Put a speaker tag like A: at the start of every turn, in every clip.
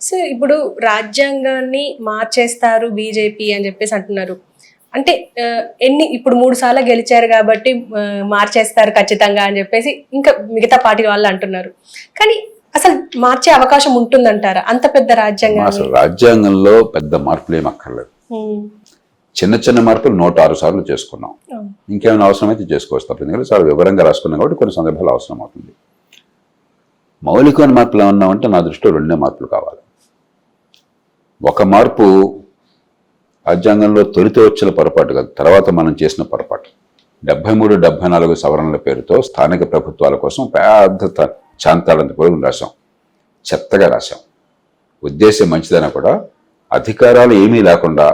A: So ఇప్పుడు రాజ్యాంగాన్ని మార్చేస్తారు బీజేపీ అని చెప్పేసి అంటున్నారు. అంటే ఇప్పుడు 3 సార్లు గెలిచారు కాబట్టి మార్చేస్తారు ఖచ్చితంగా అని చెప్పేసి ఇంకా మిగతా పార్టీ వాళ్ళు అంటున్నారు. కానీ అసలు మార్చే అవకాశం ఉంటుందంటారా అంత పెద్ద రాజ్యాంగం?
B: అసలు రాజ్యాంగంలో పెద్ద మార్పులు ఏం అక్కర్లేదు. చిన్న చిన్న మార్పులు 106 సార్లు చేసుకున్నాం. ఇంకేమైనా అవసరమైతే చేసుకోవచ్చు తప్ప, ఎందుకంటే చాలా వివరంగా రాసుకున్నాం కాబట్టి కొన్ని సందర్భాలు అవసరం అవుతుంది. మౌలికమైన మార్పులు ఏమన్నామంటే నా దృష్టిలో 2 మార్పులు కావాలి. ఒక మార్పు రాజ్యాంగంలో తొలిత వచ్చిన పొరపాటు కాదు, తర్వాత మనం చేసిన పొరపాటు. 73, 74 సవరణల పేరుతో స్థానిక ప్రభుత్వాల కోసం పెద్ద చాంతాడంత పొడుగు రాశాం, చెత్తగా రాశాం. ఉద్దేశం మంచిదైనా కూడా అధికారాలు ఏమీ లేకుండా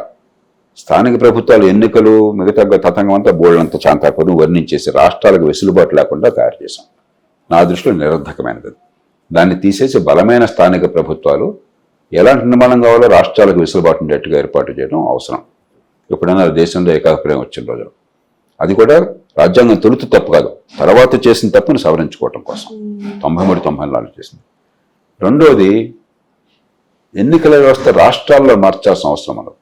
B: స్థానిక ప్రభుత్వాలు ఎన్నికలు మిగతా తతంగం అంతా బోర్డులంతా చాంతాపూర్ను వర్ణించేసి రాష్ట్రాలకు వెసులుబాటు లేకుండా తయారు చేశాం. నా దృష్టిలో నిరర్ధకమైనది. దాన్ని తీసేసి బలమైన స్థానిక ప్రభుత్వాలు ఎలాంటి నిర్మాణం కావాలో రాష్ట్రాలకు వెసులుబాటు ఉండేట్టుగా ఏర్పాటు చేయడం అవసరం. ఎప్పుడైనా దేశంలో ఏకాభిప్రాయం వచ్చిన రోజులు అది కూడా రాజ్యాంగం తొలుత తప్పు కాదు, తర్వాత చేసిన తప్పును సవరించుకోవటం కోసం 93, 94 చేసింది. రెండోది, ఎన్నికల వ్యవస్థ రాష్ట్రాల్లో మార్చాల్సిన అవసరం ఉండదు.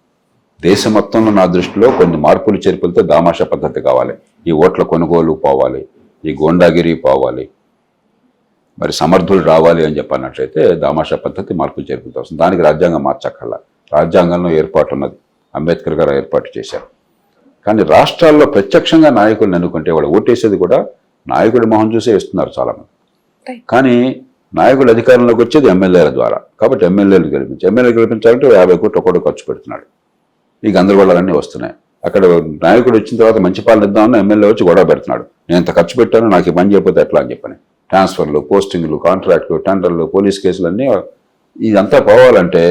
B: దేశం మొత్తంలో నా దృష్టిలో కొన్ని మార్పులు చేర్పులతో దామాషా పద్ధతి కావాలి. ఈ ఓట్ల కొనుగోలు పోవాలి, ఈ గోండాగిరి పోవాలి, మరి సమర్థులు రావాలి అని చెప్పన్నట్లయితే దామాషా పద్ధతి మార్పులు చేర్పులతో వస్తుంది. దానికి రాజ్యాంగం మార్చక్కర్లా. రాజ్యాంగంలో ఏర్పాటు ఉన్నది, అంబేద్కర్ గారు ఏర్పాటు చేశారు. కానీ రాష్ట్రాల్లో ప్రత్యక్షంగా నాయకులను ఎన్నుకుంటే వాళ్ళు ఓటేసేది కూడా నాయకుడి మొహం చూసే ఇస్తున్నారు చాలామంది. కానీ నాయకుడు అధికారంలోకి వచ్చేది ఎమ్మెల్యేల ద్వారా. కాబట్టి ఎమ్మెల్యేలు గెలిపించాలంటే 50 కోట్లు ఒకటి ఖర్చు పెడుతున్నాడు. ఈ గందరగోళాలన్నీ వస్తున్నాయి. అక్కడ నాయకుడు వచ్చిన తర్వాత మంచి పాలన ఇద్దామని ఎమ్మెల్యే వచ్చి గొడవ పెడుతున్నాడు. నేను ఇంత ఖర్చు పెట్టాను, నాకు ఈ పని చేయకపోతే ఎట్లా అని చెప్పని ట్రాన్స్ఫర్లు, పోస్టింగ్లు, కాంట్రాక్టులు, టెండర్లు, పోలీస్ కేసులు అన్నీ ఇదంతా పోవాలంటే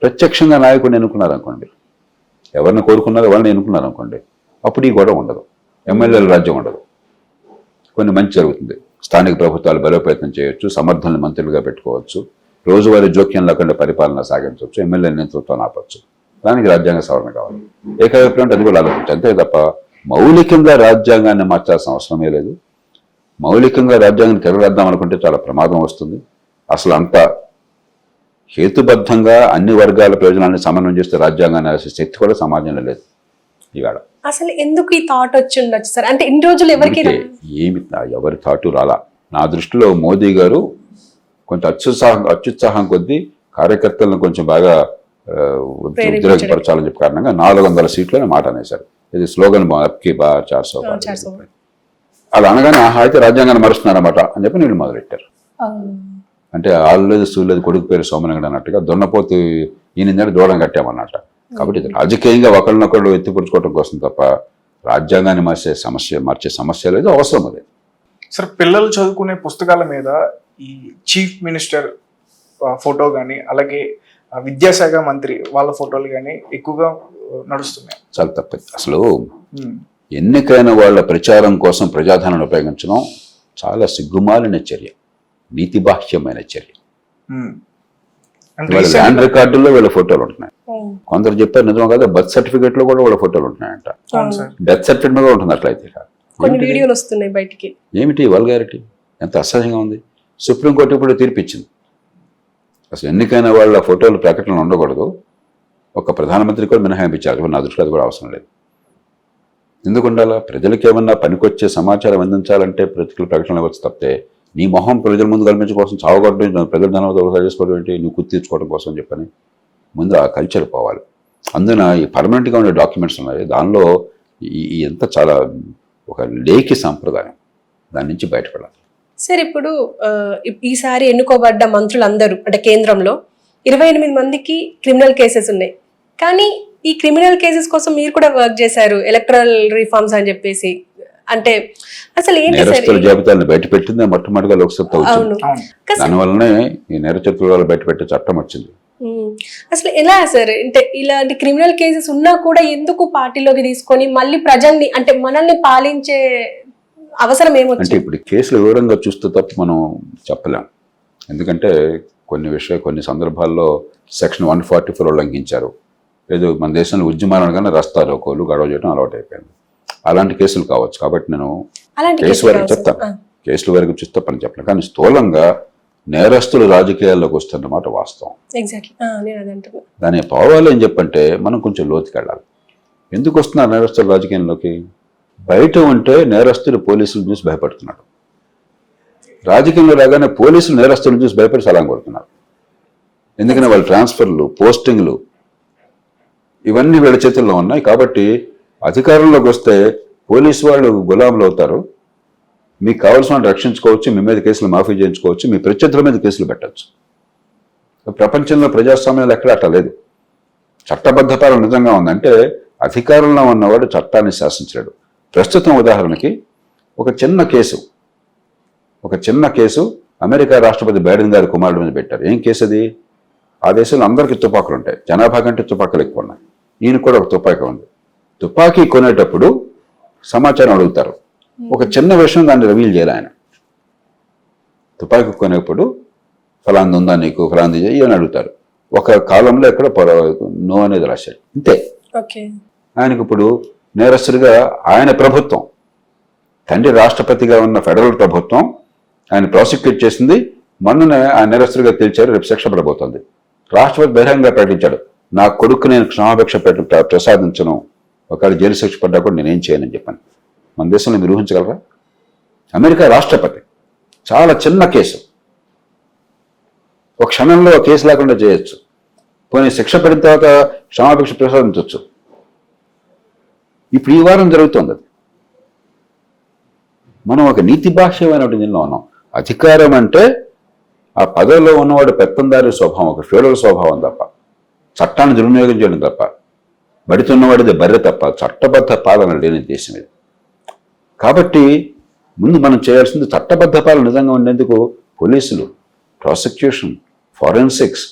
B: ప్రత్యక్షంగా నాయకుడిని ఎన్నుకున్నారు అనుకోండి, ఎవరిని కోరుకున్నారో వాళ్ళని ఎన్నుకున్నారు అనుకోండి, అప్పుడు ఈ గొడవ ఉండదు, ఎమ్మెల్యేల రాజ్యం ఉండదు, కొన్ని మంచి జరుగుతుంది. స్థానిక ప్రభుత్వాలు బలోపేతం చేయొచ్చు, సమర్థులను మంత్రులుగా పెట్టుకోవచ్చు, రోజువారీ జోక్యం లేకుండా పరిపాలన సాగించవచ్చు, ఎమ్మెల్యే నేతృత్వం ఆపచ్చు. దానికి రాజ్యాంగ సవరణ కావాలి. ఏకాభిప్రాయం అది కూడా ఆలోచించాలి. అంతే తప్ప మౌలికంగా రాజ్యాంగాన్ని మార్చాల్సిన అవసరమే లేదు. మౌలికంగా రాజ్యాంగాన్ని తిరగేద్దాం అనుకుంటే చాలా ప్రమాదం వస్తుంది. అసలు అంత హేతుబద్ధంగా అన్ని వర్గాల ప్రయోజనాన్ని సమన్వయం చేస్తే రాజ్యాంగాన్ని రాసే శక్తి కూడా సమాజంలో లేదు ఇవాళ.
A: అసలు ఎందుకు ఈ థాట్ వచ్చి ఉండొచ్చు సార్? అంటే ఇన్ని రోజులు
B: ఎవరి థాటు రాలా. నా దృష్టిలో మోదీ గారు కొంచెం అత్యుత్సాహం కొద్దీ కార్యకర్తలను కొంచెం బాగా ఉద్రేకపరచాలని చెప్పి కారణంగా 400 సీట్లని మాట అనేశారు. ఇది స్లోగన్ అప్కి బా 400. అలా అనగానే అయితే రాజ్యాంగాన్ని మరుస్తున్నారన్నమాట అని చెప్పి వీళ్ళు మొదలెట్టారు. అంటే ఆల్లేదు సూలేదు కొడుకు పేరు సోమనగడ అన్నట్టుగా దున్నపోతు ఈయన దూడం కట్టామన్నట్ట. కాబట్టి ఇది రాజకీయంగా ఒకరినొకళ్ళు ఎత్తిపుచ్చుకోవడం కోసం తప్ప రాజ్యాంగాన్ని మార్చే సమస్య లేదు, అవసరం లేదు.
C: సార్, పిల్లలు చదువుకునే పుస్తకాల మీద ఈ చీఫ్ మినిస్టర్ ఫోటో కానీ అలాగే విద్యాశాఖ మంత్రి వాళ్ళ ఫోటోలు కానీ ఎక్కువగా నడుస్తున్నాయి.
B: చాలా తప్పదు. అసలు ఎన్నికైన వాళ్ళ ప్రచారం కోసం ప్రజాధనాన్ని ఉపయోగించడం చాలా సిగ్గుమాలిన చర్య, నీతిబాహ్యమైన చర్య. ల్యాండ్ రికార్డుల్లో వీళ్ళ ఫోటోలు ఉంటున్నాయి. కొందరు చెప్పారు నిజం కదా, బర్త్ సర్టిఫికేట్ లో కూడా వాళ్ళ ఫోటోలు ఉంటున్నాయంట. డెత్ సర్టిఫికేట్ మీద ఉంటుంది. అట్లయితే ఏమిటి వల్గారిటీ? ఎంత అసహ్యంగా ఉంది. సుప్రీంకోర్టు ఇప్పుడు తీర్పిచ్చింది, అసలు ఎన్నికైన వాళ్ళ ఫోటోలు ప్రకటనలు ఉండకూడదు, ఒక ప్రధానమంత్రి కూడా మినహాయించారు. నా దృష్టిలో అది కూడా అవసరం లేదు. ఎందుకు ఉండాలా? ప్రజలకు ఏమన్నా పనికొచ్చే సమాచారం అందించాలంటే ప్రకటనలు వచ్చి తప్పితే నీ మొహం ప్రజల ముందు కల్పించడం కోసం చావగొట్టడం, ప్రజల ధనం చేసుకోవడం ఏంటి, నువ్వు గుర్తు తీర్చుకోవడం కోసం చెప్పని ముందు ఆ కల్చర్ పోవాలి. అందున ఈ పర్మనెంట్గా ఉండే డాక్యుమెంట్స్ ఉన్నాయి, దానిలో ఈ ఎంత చాలా ఒక లేఖి సాంప్రదాయం, దాని నుంచి బయటపడాలి.
A: సార్, ఇప్పుడు ఈసారి ఎన్నుకోబడ్డ మంత్రులందరూ అంటే కేంద్రంలో 28 మందికి క్రిమినల్ కేసెస్ ఉన్నాయి. కానీ ఈ క్రిమినల్ కేసెస్ కోసం మీరు కూడా వర్క్ చేశారు, ఎలక్టరల్ రిఫార్మ్స్ అని చెప్పేసి. అంటే అసలు
B: నేరస్తుల జాబితాలను బయట పెట్టింది మొట్టమొదటిగా లోక్సభ వచ్చింది. దానివల్లనే ఈ నేరచతురాలు బయట పెట్టే చట్టం వచ్చింది.
A: అసలు ఎలా సార్, అంటే ఇలాంటి క్రిమినల్ కేసెస్ ఉన్నా కూడా ఎందుకు పార్టీలోకి తీసుకొని మళ్ళీ ప్రజల్ని అంటే మనల్ని పాలించే అవసరం ఏమొచ్చింది?
B: అంటే ఇప్పుడు కేసులు వివరంగా చూస్తే తప్ప మనం చెప్పలేం. ఎందుకంటే కొన్ని సందర్భాల్లో సెక్షన్ 144 ఉల్లంఘించారు. ఏదో మన దేశంలో ఉద్యమాలు అనగానే రస్తా రోకోలు గొడవ చేయడం అలవాటు అయిపోయింది. అలాంటి కేసులు కావచ్చు. కాబట్టి నేను కేసు వరకు చెప్తాను, కేసుల వరకు చూస్తే పని చెప్పలేను. కానీ స్థూలంగా నేరస్తులు రాజకీయాల్లోకి వస్తున్నమాట వాస్తవం.
A: ఎగ్జాక్ట్లీ నేను అదే అంటున్నా.
B: దాని పోవాలి అని చెప్పంటే మనం కొంచెం లోతుకి వెళ్ళాలి. ఎందుకు వస్తున్నారు నేరస్తులు రాజకీయంలోకి? బయట ఉంటే నేరస్తులు పోలీసులు చూసి భయపడుతున్నాడు. రాజకీయంలో రాగానే పోలీసులు నేరస్తులను చూసి భయపడి సలాం కొడుతున్నారు. ఎందుకంటే వాళ్ళ ట్రాన్స్ఫర్లు, పోస్టింగ్లు ఇవన్నీ వీళ్ళ చేతుల్లో ఉన్నాయి. కాబట్టి అధికారంలోకి వస్తే పోలీసు వాళ్ళు గులాములు అవుతారు. మీకు కావాల్సిన వాళ్ళు రక్షించుకోవచ్చు, మీ మీద కేసులు మాఫీ చేయించుకోవచ్చు, మీ ప్రత్యర్థుల మీద కేసులు పెట్టచ్చు. ప్రపంచంలో ప్రజాస్వామ్యాలు ఎక్కడ అట్లా లేదు. చట్టబద్ధ పాలన నిజంగా ఉందంటే అధికారంలో ఉన్నవాడు చట్టాన్ని శాసించలేడు. ప్రస్తుతం ఉదాహరణకి ఒక చిన్న కేసు అమెరికా రాష్ట్రపతి బైడెన్ గారి కుమారుడి మీద పెట్టారు. ఏం కేసు అది? ఆ దేశంలో అందరికీ తుపాకులు ఉంటాయి, జనాభా కంటే తుపాకులు ఎక్కువ ఉన్నాయి. ఈయన కూడా ఒక తుపాకీ ఉంది. తుపాకీ కొనేటప్పుడు సమాచారం అడుగుతారు. ఒక చిన్న విషయం దాన్ని రివీల్ చేయాలి ఆయన. తుపాకీ కొనేప్పుడు ఫలాంది ఉందా నీకు, ఫలాంది చెయ్యి అని అడుగుతారు. ఒక కాలంలో ఎక్కడ నో అనేది రాశాడు, అంతే. ఆయనకు ఇప్పుడు నేరస్తుడిగా ఆయన ప్రభుత్వం, తండ్రి రాష్ట్రపతిగా ఉన్న ఫెడరల్ ప్రభుత్వం ఆయన ప్రాసిక్యూట్ చేసింది. మొన్ననే ఆయన నేరస్తుడిగా తేల్చారు, రేపు శిక్ష పడబోతోంది. రాష్ట్రపతి బహిరంగంగా ప్రకటించాడు, నా కొడుకు నేను క్షమాభిక్ష ప్రసాదించను, ఒకవేళ జైలు శిక్ష పడ్డా కూడా నేనేం చేయనని చెప్పాను. మన దేశంలో మీరు ఊహించగలరా? అమెరికా రాష్ట్రపతి చాలా చిన్న కేసు, ఒక క్షణంలో కేసు లేకుండా చేయొచ్చు. పోనీ శిక్ష పడిన తర్వాత క్షమాభిక్ష ప్రసాదించవచ్చు. ఇప్పుడు ఈ వారం జరుగుతుంది అది. మనం ఒక నీతి భాష్యమైనటువంటి దీనిలో ఉన్నాం. అధికారం అంటే ఆ పదవిలో ఉన్నవాడు పెత్తందారి స్వభావం, ఒక ఫ్యూడల్ స్వభావం తప్ప, చట్టాన్ని దుర్వినియోగం చేయడం తప్ప, బడితున్నవాడిది బర్రె తప్ప చట్టబద్ధ పాలన లేని దేశం ఇది. కాబట్టి ముందు మనం చేయాల్సింది చట్టబద్ధ పాలన నిజంగా ఉండేందుకు పోలీసులు, ప్రాసిక్యూషన్, ఫారెన్సిక్స్,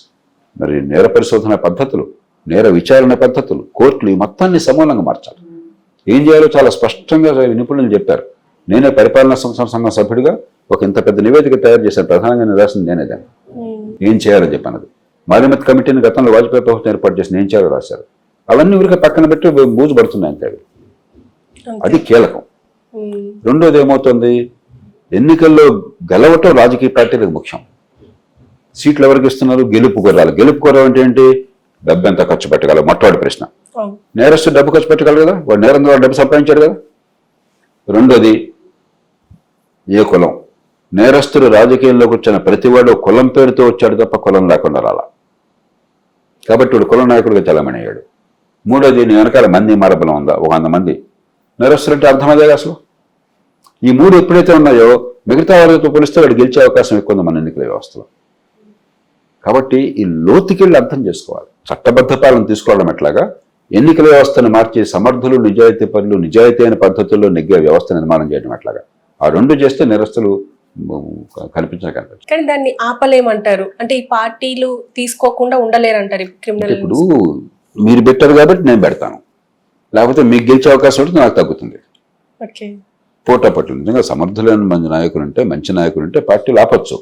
B: మరి నేర పరిశోధన పద్ధతులు, నేర విచారణ పద్ధతులు, కోర్టులు ఈ మొత్తాన్ని సమూలంగా మార్చాలి. ఏం చేయాలో చాలా స్పష్టంగా నిపుణులు చెప్పారు. నేనే పరిపాలనా సంఘం సభ్యుడిగా ఒక ఇంత పెద్ద నివేదిక తయారు చేశాను. ప్రధానంగా నేను రాసింది నేనే దాన్ని. ఏం చేయాలని చెప్పాను. అది మారిమత్ కమిటీని గతంలో వాజ్పేయి ప్రభుత్వం ఏర్పాటు చేసిన ఏం చేయాలో రాశారు. అవన్నీ ఊరికే పక్కన పెట్టి బూజు పడుతున్నాయి అంతే. అది కీలకం. రెండోది ఏమవుతుంది, ఎన్నికల్లో గెలవటం రాజకీయ పార్టీలకు ముఖ్యం. సీట్లు ఎవరికి ఇస్తున్నారు? గెలుపు కొరాలి. గెలుపు కొరం అంటే ఏంటి? డబ్బు ఎంత ఖర్చు పెట్టగలరు? మొట్టమొదటి ప్రశ్న. నేరస్తు డబ్బు ఖర్చు పెట్టగలరు కదా, వాడు నేరం ద్వారా డబ్బు సంపాదించాడు కదా. రెండోది ఏ కులం? నేరస్తుడు రాజకీయంలోకి వచ్చిన ప్రతివాడు కులం పేరుతో వచ్చాడు తప్ప కులం లేకుండా రాలా. కాబట్టి వాడు కులం నాయకుడిగా చలమణి అయ్యాడు. మూడోది నీ వెనకాల మంది మరబలం ఉందా? 100 మంది నేరస్తులు అంటే అర్థమదే అసలు. ఈ మూడు ఎప్పుడైతే ఉన్నాయో మిగతా వాళ్ళతో పోలిస్తే వాడు గెలిచే అవకాశం ఎక్కువ ఉంది మన ఎన్నికల వ్యవస్థలో. కాబట్టి ఈ లోతుకెళ్ళి అర్థం చేసుకోవాలి. చట్టబద్ధ పాలన తీసుకోవడం ఎట్లాగా, ఎన్నికల వ్యవస్థను మార్చి సమర్థులు, నిజాయితీ పరులు, నిజాయితీ అయిన పద్ధతుల్లో నెగ్గే వ్యవస్థ నిర్మాణం చేయడం ఎట్లాగా, ఆ రెండు చేస్తే నేరస్తులు కనిపించదు.
A: కానీ దాన్ని ఆపలేమంటారు. అంటే ఈ పార్టీలు తీసుకోకుండా ఉండలేరంటారు క్రిమినల్.
B: ఇప్పుడు మీరు పెట్టారు కాబట్టి నేను పెడతాను, లేకపోతే మీకు గెలిచే అవకాశం ఉంటుంది, నాకు తగ్గుతుంది. పోటాపట్లు నిజంగా సమర్థులైన మంచి నాయకులు ఉంటే పార్టీలు ఆపచ్చు.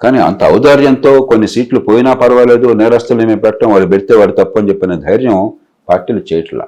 B: కానీ అంత ఔదార్యంతో కొన్ని సీట్లు పోయినా పర్వాలేదు, నేరస్తులు ఏమి పెట్టడం, వాడు పెడితే వాడు తప్పు అని చెప్పిన ధైర్యం పార్టీలు చేయట్లా.